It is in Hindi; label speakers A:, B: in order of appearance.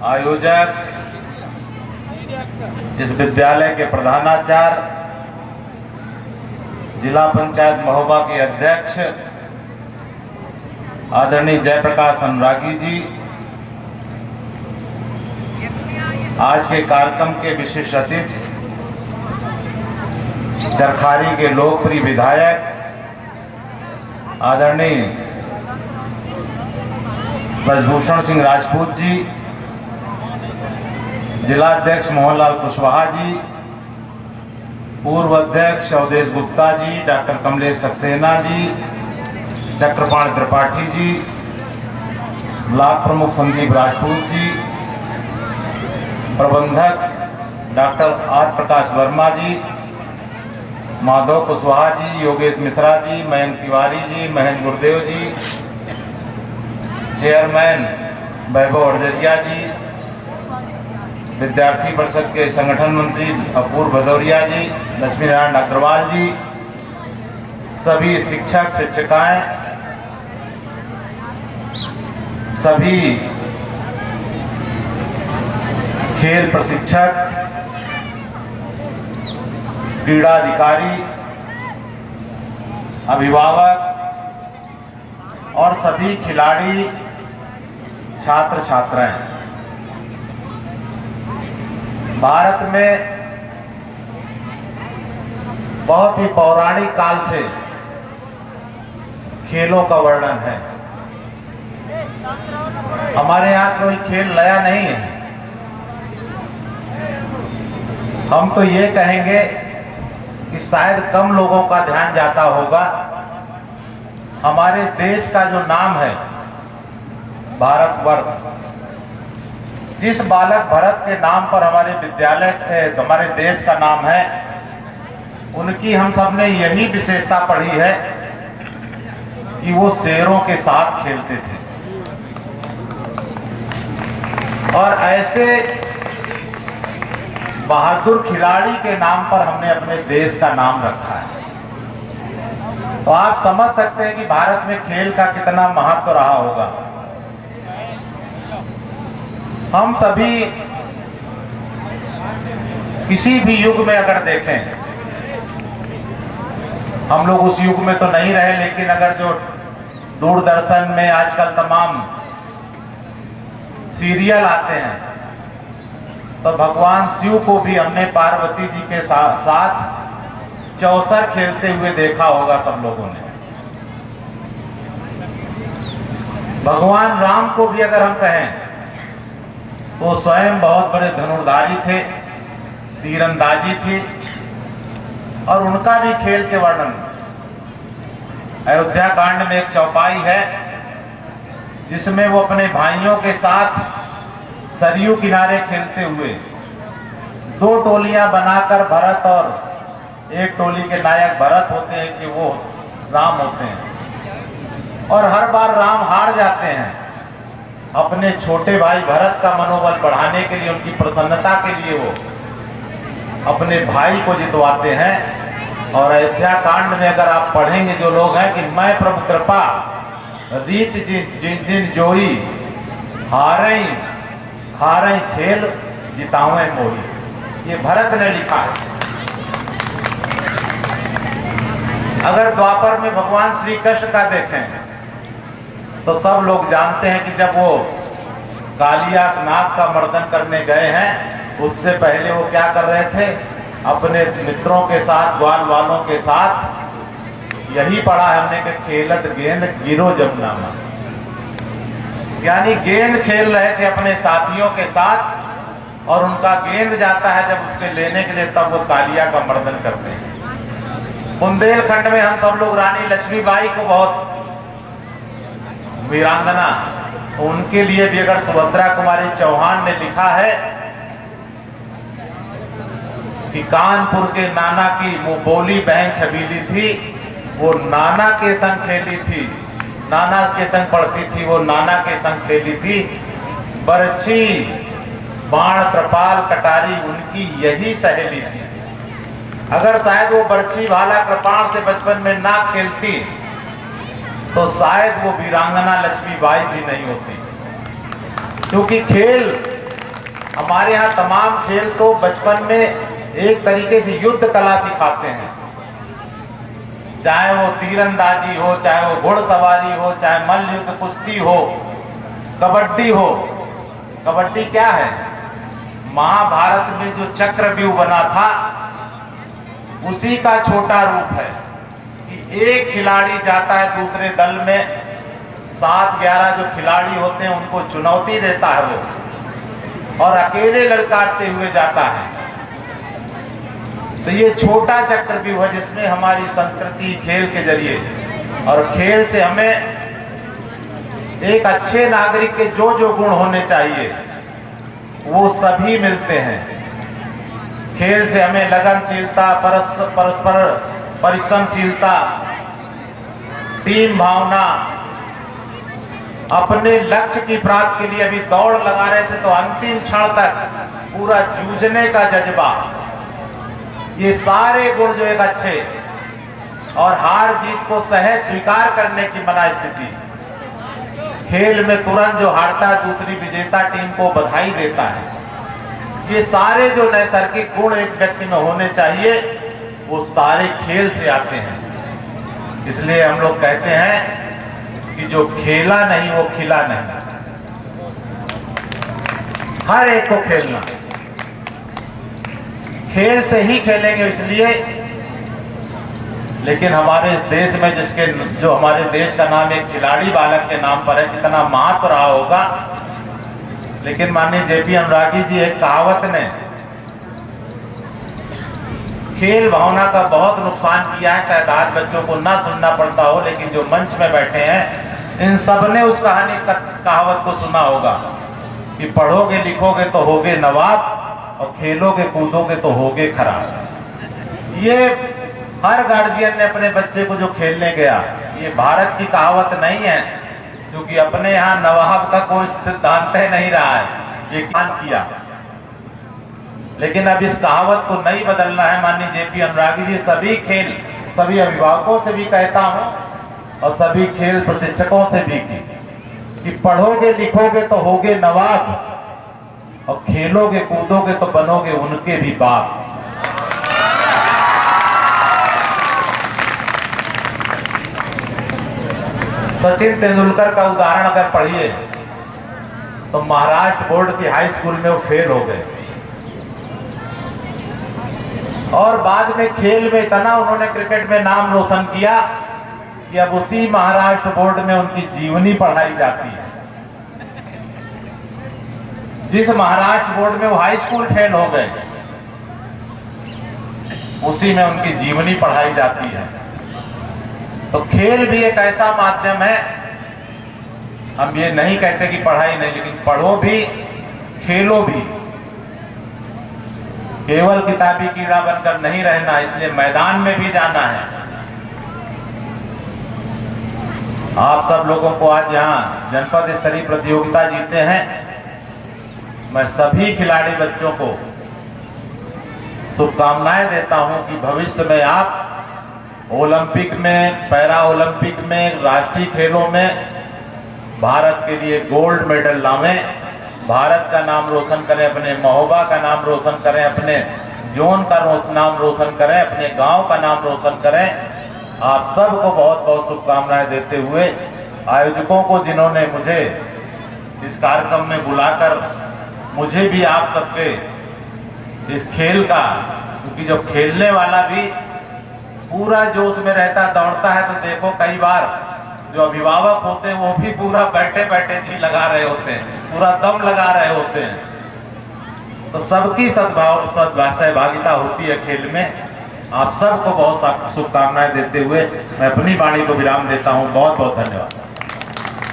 A: आयोजक, इस विद्यालय के प्रधानाचार्य, जिला पंचायत महोबा के अध्यक्ष आदरणीय जयप्रकाश अनुरागी जी, आज के कार्यक्रम के विशेष अतिथि चरखारी के लोकप्रिय विधायक आदरणीय ब्रजभूषण सिंह राजपूत जी, जिलाध्यक्ष मोहनलाल कुशवाहा जी, पूर्व अध्यक्ष अवधेश गुप्ता जी, डॉक्टर कमलेश सक्सेना जी, चक्रपाण त्रिपाठी जी, ब्लॉक प्रमुख संदीप राजपूत जी, प्रबंधक डॉक्टर आर प्रकाश वर्मा जी, माधव कुशवाहा जी, योगेश मिश्रा जी, मयंक तिवारी जी, महेंद्र गुरुदेव जी, चेयरमैन वैभव अड़जरिया जी, विद्यार्थी परिषद के संगठन मंत्री अपूर्व भदौरिया जी, लक्ष्मी नारायण अग्रवाल जी, सभी शिक्षक शिक्षिकाएं, सभी खेल प्रशिक्षक, क्रीड़ा अधिकारी, अभिभावक और सभी खिलाड़ी, छात्र छात्राएं, भारत में बहुत ही पौराणिक काल से खेलों का वर्णन है। हमारे यहाँ कोई खेल नया नहीं है। हम तो ये कहेंगे कि शायद कम लोगों का ध्यान जाता होगा, हमारे देश का जो नाम है भारतवर्ष, जिस बालक भरत के नाम पर हमारे विद्यालय हमारे देश का नाम है, उनकी हम सब ने यही विशेषता पढ़ी है कि वो शेरों के साथ खेलते थे। और ऐसे बहादुर खिलाड़ी के नाम पर हमने अपने देश का नाम रखा है। तो आप समझ सकते हैं कि भारत में खेल का कितना महत्व रहा होगा। हम सभी किसी भी युग में अगर देखें, हम लोग उस युग में तो नहीं रहे, लेकिन अगर जो दूरदर्शन में आजकल तमाम सीरियल आते हैं, तो भगवान शिव को भी हमने पार्वती जी के साथ चौसर खेलते हुए देखा होगा सब लोगों ने। भगवान राम को भी अगर हम कहें तो स्वयं बहुत बड़े धनुर्धारी थे, तीरंदाजी थी, और उनका भी खेल के वर्णन अयोध्या कांड में एक चौपाई है जिसमें वो अपने भाइयों के साथ सरयू किनारे खेलते हुए दो टोलियां बनाकर, भरत और एक टोली के नायक भरत होते हैं कि वो राम होते हैं, और हर बार राम हार जाते हैं। अपने छोटे भाई भरत का मनोबल बढ़ाने के लिए, उनकी प्रसन्नता के लिए वो अपने भाई को जितवाते हैं। और अयोध्या कांड में अगर आप पढ़ेंगे जो लोग हैं कि मैं प्रभु कृपा रीत जिन जोई, हारे खेल जितावे मोही, ये भरत ने लिखा है। अगर द्वापर में भगवान श्री कृष्ण का देखें तो सब लोग जानते हैं कि जब वो कालिया नाग का मर्दन करने गए हैं, उससे पहले वो क्या कर रहे थे, अपने मित्रों के साथ, ग्वाल वालों के साथ, यही पढ़ा है हमने कि खेलत गेंद गिरो जमुना में, यानी गेंद खेल रहे थे अपने साथियों के साथ, और उनका गेंद जाता है जब उसके लेने के लिए, तब वो कालिया का मर्दन करते हैं। बुंदेलखंड में हम सब लोग रानी लक्ष्मीबाई को बहुत वीरांगना, उनके लिए भी अगर सुभद्रा कुमारी चौहान ने लिखा है कि कानपुर के नाना की वो बोली बहन छबीली थी, वो नाना के संग खेली थी, नाना के संग पढ़ती थी, वो नाना के संग खेली थी, बरछी बाण कृपाल कटारी उनकी यही सहेली थी। अगर शायद वो बरछी भाला कृपाण से बचपन में ना खेलती तो शायद वो वीरांगना लक्ष्मीबाई भी नहीं होती, क्योंकि खेल हमारे यहाँ तमाम खेल तो बचपन में एक तरीके से युद्ध कला सिखाते हैं, चाहे वो तीरंदाजी हो, चाहे वो घुड़सवारी हो, चाहे मल्ल युद्ध कुश्ती हो, कबड्डी हो। कबड्डी क्या है? महाभारत में जो चक्रव्यूह बना था उसी का छोटा रूप है कि एक खिलाड़ी जाता है दूसरे दल में, 7-11 जो खिलाड़ी होते हैं उनको चुनौती देता है वो, और अकेले ललकारते हुए जाता है। तो ये छोटा चक्रव्यूह है जिसमें हमारी संस्कृति खेल के जरिए, और खेल से हमें एक अच्छे नागरिक के जो जो गुण होने चाहिए वो सभी मिलते हैं। खेल से हमें लगनशीलता, परस्पर परिश्रमशीलता, टीम भावना, अपने लक्ष्य की प्राप्ति के लिए अभी दौड़ लगा रहे थे तो अंतिम क्षण तक पूरा जूझने का जज्बा, ये सारे गुण जो एक अच्छे, और हार जीत को सहज स्वीकार करने की मना स्थिति, खेल में तुरंत जो हारता है दूसरी विजेता टीम को बधाई देता है, ये सारे जो नैसर्गिक गुण एक व्यक्ति में होने चाहिए वो सारे खेल से आते हैं। इसलिए हम लोग कहते हैं कि जो खेला नहीं वो खिला नहीं। हर एक को खेलना, खेल से ही खेलेंगे। इसलिए लेकिन हमारे इस देश में जिसके जो हमारे देश का नाम एक खिलाड़ी बालक के नाम पर है, कितना महत्व रहा होगा। लेकिन माननीय जेपी अनुरागी जी एक कहावत ने खेल भावना का बहुत नुकसान किया है। शायद आज बच्चों को ना सुनना पड़ता हो, लेकिन जो मंच में बैठे हैं इन सब ने उस कहावत को सुना होगा कि पढ़ोगे लिखोगे तो होगे नवाब और खेलोगे कूदोगे तो होगे खराब। ये हर गार्जियन ने अपने बच्चे को जो खेलने गया, ये भारत की कहावत नहीं है, क्योंकि अपने यहाँ नवाब का कोई सिद्धांत नहीं रहा है, ये कान किया। लेकिन अब इस कहावत को नहीं बदलना है। माननीय जेपी अनुरागी जी सभी खेल, सभी अभिभावकों से भी कहता हूँ और सभी खेल प्रशिक्षकों से भी कि पढ़ोगे लिखोगे तो होगे नवाब और खेलोगे कूदोगे तो बनोगे उनके भी बाप। सचिन तेंदुलकर का उदाहरण अगर पढ़िए तो महाराष्ट्र बोर्ड की हाई स्कूल में वो फेल हो गए और बाद में खेल में इतना उन्होंने क्रिकेट में नाम रोशन किया कि अब उसी महाराष्ट्र बोर्ड में उनकी जीवनी पढ़ाई जाती है। जिस महाराष्ट्र बोर्ड में वो हाई स्कूल फेल हो गए उसी में उनकी जीवनी पढ़ाई जाती है। तो खेल भी एक ऐसा माध्यम है, हम ये नहीं कहते कि पढ़ाई नहीं, लेकिन पढ़ो भी खेलो भी, केवल किताबी कीड़ा बनकर नहीं रहना, इसलिए मैदान में भी जाना है। आप सब लोगों को आज यहाँ जनपद स्तरीय प्रतियोगिता जीते हैं, मैं सभी खिलाड़ी बच्चों को शुभकामनाएं देता हूं कि भविष्य में आप ओलंपिक में, पैरा ओलंपिक में, राष्ट्रीय खेलों में भारत के लिए गोल्ड मेडल लावें, भारत का नाम रोशन करें, अपने महोबा का नाम रोशन करें, अपने जोन का नाम रोशन करें, अपने गांव का नाम रोशन करें। आप सबको बहुत बहुत शुभकामनाएं देते हुए आयोजकों को जिन्होंने मुझे इस कार्यक्रम में बुलाकर मुझे भी आप सबके इस खेल का, क्योंकि जब खेलने वाला भी पूरा जोश में रहता दौड़ता है तो देखो कई बार जो अभिभावक होते हैं वो भी पूरा बैठे बैठे जी लगा रहे होते हैं, पूरा दम लगा रहे होते हैं। तो सबकी सहभागिता होती है खेल में। आप सबको बहुत शुभकामनाएं देते हुए मैं अपनी वाणी को विराम देता हूं। बहुत बहुत धन्यवाद।